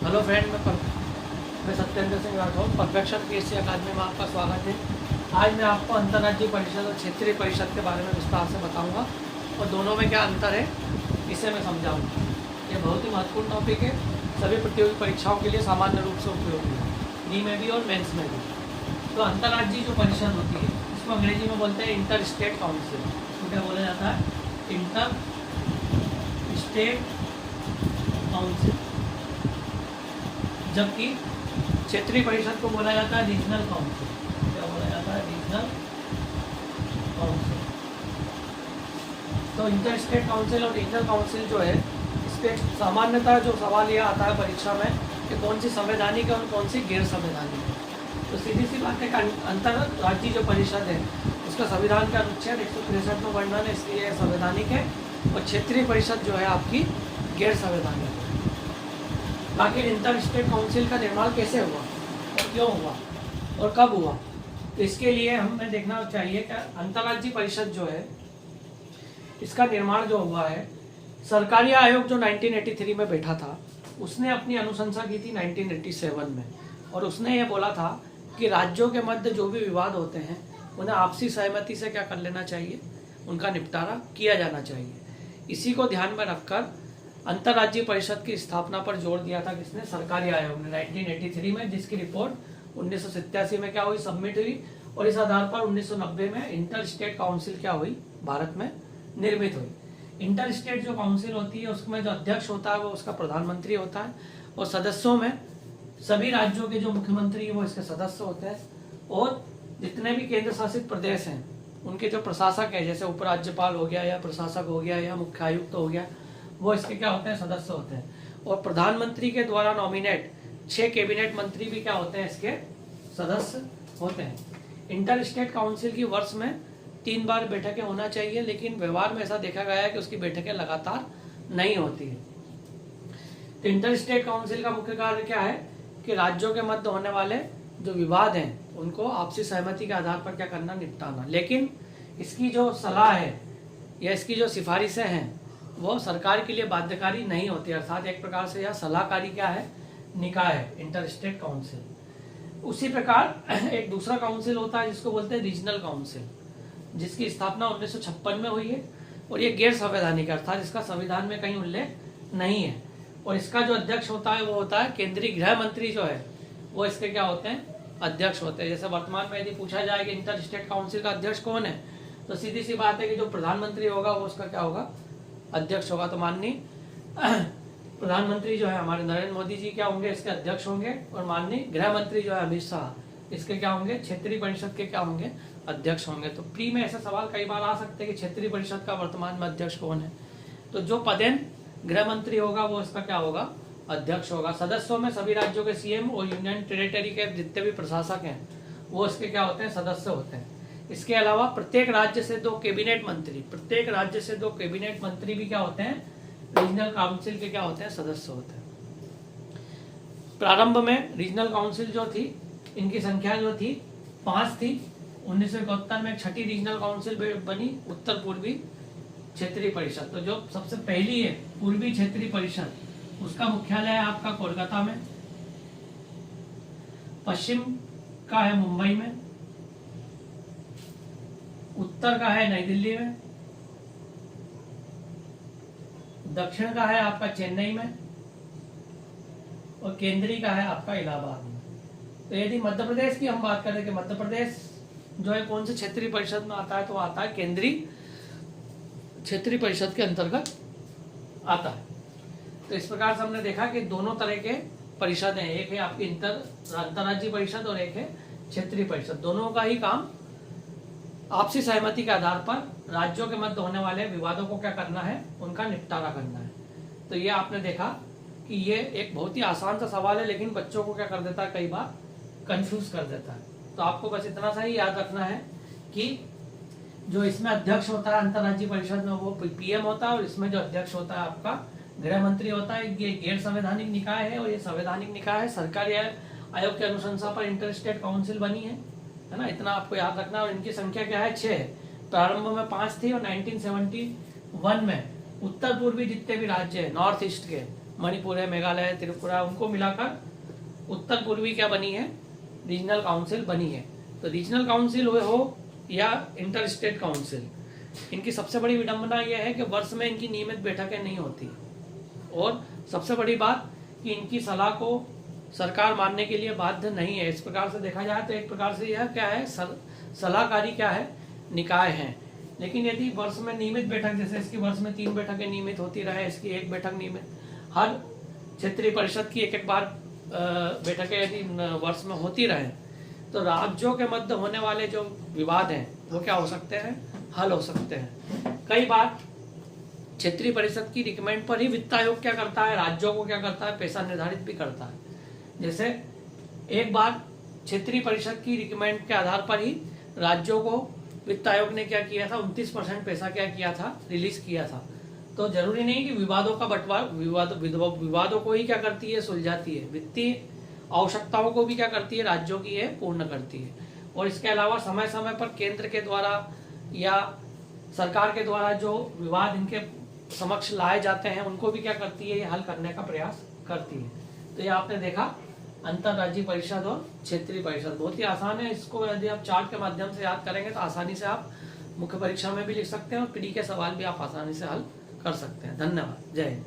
Hello friend, मैं Satyendra Singh Rathore, perfection PSC अकादमी में आपका स्वागत है। आज मैं आपको अंतर्राज्यीय परिषद और क्षेत्रीय परिषद के बारे में विस्तार से बताऊंगा और दोनों में क्या अंतर है इसे मैं समझाऊंगा। ये बहुत ही महत्वपूर्ण टॉपिक है, सभी प्रतियोगी परीक्षाओं के लिए सामान्य रूप से उपयोगी है, डी में भी और मेंस में भी। तो अंतर्राज्यीय जो परिषद होती है इसको अंग्रेजी में बोलते हैं इंटर स्टेट काउंसिल। तो क्या बोला जाता है? Inter state council. जबकि क्षेत्रीय परिषद को बोला जाता है रीजनल काउंसिल। क्या बोला जाता है? Regional council. तो इंटर स्टेट काउंसिल और रीजनल काउंसिल जो है, इसके सामान्यतः जो सवाल यह आता है परीक्षा में कि कौन सी संवैधानिक है और कौन सी गैर संवैधानिक है। तो सीधी सी बात है कि अंतर्राज्यीय जो परिषद है उसका संविधान का अनुच्छेद 163 में वर्णन है, इसलिए संवैधानिक है। और क्षेत्रीय परिषद जो है आपकी गैर संवैधानिक है। बाकी इंटर स्टेट काउंसिल का निर्माण कैसे हुआ और क्यों हुआ और कब हुआ, तो इसके लिए हमें देखना चाहिए कि अंतर्राज्यीय परिषद जो है इसका निर्माण जो हुआ है, सरकारी आयोग जो 1983 में बैठा था उसने अपनी अनुशंसा की थी 1987 में, और उसने ये बोला था कि राज्यों के मध्य जो भी विवाद होते हैं उन्हें आपसी सहमति से क्या कर लेना चाहिए, उनका निपटारा किया जाना चाहिए। इसी को ध्यान में रखकर अंतर्राज्यीय परिषद की स्थापना पर जोर दिया था किसने? सरकारी आयोग ने 1983 में, जिसकी रिपोर्ट 1987 में क्या हुई? सबमिट हुई। और इस आधार पर 1990 में इंटर स्टेट काउंसिल क्या हुई? भारत में निर्मित हुई। इंटर स्टेट जो काउंसिल होती है उसमें जो अध्यक्ष होता है वो उसका प्रधानमंत्री होता है, और सदस्यों में सभी राज्यों के जो मुख्यमंत्री वो इसके सदस्य होते हैं, और जितने भी केंद्र शासित प्रदेश हैं उनके जो प्रशासक है, जैसे उपराज्यपाल हो गया या प्रशासक हो गया या मुख्य आयुक्त हो गया, वो इसके क्या होते हैं? सदस्य होते हैं। और प्रधानमंत्री के द्वारा नॉमिनेट 6 कैबिनेट मंत्री भी क्या होते हैं? इसके सदस्य होते हैं। इंटर स्टेट काउंसिल की वर्ष में 3 बार बैठकें होना चाहिए, लेकिन व्यवहार में ऐसा देखा गया है कि उसकी बैठकें लगातार नहीं होती है। तो इंटर स्टेट काउंसिल का मुख्य कार्य क्या है कि राज्यों के मध्य होने वाले जो विवाद हैं उनको आपसी सहमति के आधार पर क्या करना? निपटाना। लेकिन इसकी जो सलाह है या इसकी जो सिफारिशें हैं वो सरकार के लिए बाध्यकारी नहीं होती, अर्थात एक प्रकार से यह सलाहकारी क्या है? निकाय है इंटर स्टेट काउंसिल। उसी प्रकार एक दूसरा काउंसिल होता है जिसको बोलते हैं रीजनल काउंसिल, जिसकी स्थापना 1956 में हुई है, और ये गैर संवैधानिक अर्थात इसका संविधान में कहीं उल्लेख नहीं है। और इसका जो अध्यक्ष होता है वो होता है केंद्रीय गृह मंत्री जो है वो इसके क्या होते हैं? अध्यक्ष होते हैं। जैसे वर्तमान में यदि पूछा जाए कि इंटर स्टेट काउंसिल का अध्यक्ष कौन है, तो सीधी सी बात है कि जो प्रधानमंत्री होगा वो उसका क्या होगा? अध्यक्ष होगा। तो माननीय प्रधानमंत्री जो है हमारे नरेंद्र मोदी जी क्या होंगे? इसके अध्यक्ष होंगे। और माननीय गृह मंत्री जो है अमित शाह इसके क्या होंगे? क्षेत्रीय परिषद के क्या होंगे? अध्यक्ष होंगे। तो प्री में ऐसा सवाल कई बार आ सकते हैं कि क्षेत्रीय परिषद का वर्तमान में अध्यक्ष कौन है, तो जो पदेन गृह मंत्री होगा वो इसका क्या होगा? अध्यक्ष होगा। सदस्यों में सभी राज्यों के सीएम और यूनियन टेरिटरी के जितने भी प्रशासक हैं वो इसके क्या होते हैं? सदस्य होते हैं। इसके अलावा प्रत्येक राज्य से 2 कैबिनेट मंत्री भी क्या होते हैं? रीजनल काउंसिल के क्या होते हैं? सदस्य होते हैं। प्रारंभ में रीजनल काउंसिल जो थी इनकी संख्या जो थी 5 थी। 1971 में 6ठी रीजनल काउंसिल बनी, उत्तर पूर्वी क्षेत्रीय परिषद। तो जो सबसे पहली है पूर्वी क्षेत्रीय परिषद, उसका मुख्यालय है आपका कोलकाता में, पश्चिम का है मुंबई में, उत्तर का है नई दिल्ली में, दक्षिण का है आपका चेन्नई में, और केंद्रीय का है आपका इलाहाबाद में। तो यदि मध्य प्रदेश की हम बात करें कि मध्य प्रदेश जो है कौन से क्षेत्रीय परिषद में आता है, तो आता है केंद्रीय क्षेत्रीय परिषद के अंतर्गत आता है। तो इस प्रकार से हमने देखा कि दोनों तरह के परिषद हैं, एक है आपकी अंतर्राज्यीय परिषद और एक है क्षेत्रीय परिषद। दोनों का ही काम आपसी सहमति के आधार पर राज्यों के मध्य होने वाले विवादों को क्या करना है? उनका निपटारा करना है। तो ये आपने देखा कि ये एक बहुत ही आसान सा सवाल है, लेकिन बच्चों को क्या कर देता है? कई बार कंफ्यूज कर देता है। तो आपको बस इतना सा ही याद रखना है कि जो इसमें अध्यक्ष होता है अंतर्राज्यीय परिषद में वो पीएम होता है, और इसमें जो अध्यक्ष होता है आपका गृह मंत्री होता है। ये गैर संवैधानिक निकाय है और ये संवैधानिक निकाय है। सरकारी आयोग की अनुशंसा पर इंटर स्टेट काउंसिल बनी है ना? इतना आपको याद रखना। और इनकी संख्या क्या है? 6 है। प्रारंभ में 5 थी और 1971 में उत्तर पूर्वी जितने भी राज्य है नॉर्थ ईस्ट के मणिपुर है, मेघालय है, त्रिपुरा, उनको मिलाकर उत्तर पूर्वी क्या बनी है, रीजनल काउंसिल बनी है। तो रीजनल काउंसिल हो या इंटर स्टेट काउंसिल, इनकी सबसे बड़ी विडंबना यह है कि वर्ष में इनकी नियमित बैठकें नहीं होती, और सबसे बड़ी बात कि इनकी सलाह को सरकार मानने के लिए बाध्य नहीं है। इस प्रकार से देखा जाए तो एक प्रकार से यह क्या है, सलाहकारी क्या है, निकाय है। लेकिन यदि वर्ष में नियमित बैठक, जैसे इसकी वर्ष में 3 बैठकें नियमित होती रहे, इसकी 1 बैठक नियमित, हर क्षेत्रीय परिषद की एक बार बैठकें यदि वर्ष में होती रहे, तो राज्यों के मध्य होने वाले जो विवाद हैं वो क्या हो सकते हैं, हल हो सकते हैं। कई बार क्षेत्रीय परिषद की रिकमेंड पर ही वित्त आयोग क्या करता है, राज्यों को क्या करता है, पैसा निर्धारित भी करता है। जैसे एक बार क्षेत्रीय परिषद की रिकमेंड के आधार पर ही राज्यों को वित्त आयोग ने क्या किया था, 29% पैसा क्या किया था, रिलीज किया था। तो जरूरी नहीं कि विवादों का बंटवारा, विवादों को ही क्या करती है, सुलझाती है, वित्तीय आवश्यकताओं को भी क्या करती है, राज्यों की है पूर्ण करती है। और इसके अलावा समय समय पर केंद्र के द्वारा या सरकार के द्वारा जो विवाद इनके समक्ष लाए जाते हैं उनको भी क्या करती है, ये हल करने का प्रयास करती है। तो ये आपने देखा अंतरराज्यीय परिषद और क्षेत्रीय परिषद, बहुत ही आसान है। इसको यदि आप चार्ट के माध्यम से याद करेंगे तो आसानी से आप मुख्य परीक्षा में भी लिख सकते हैं और पीडी के सवाल भी आप आसानी से हल कर सकते हैं। धन्यवाद, जय हिंद।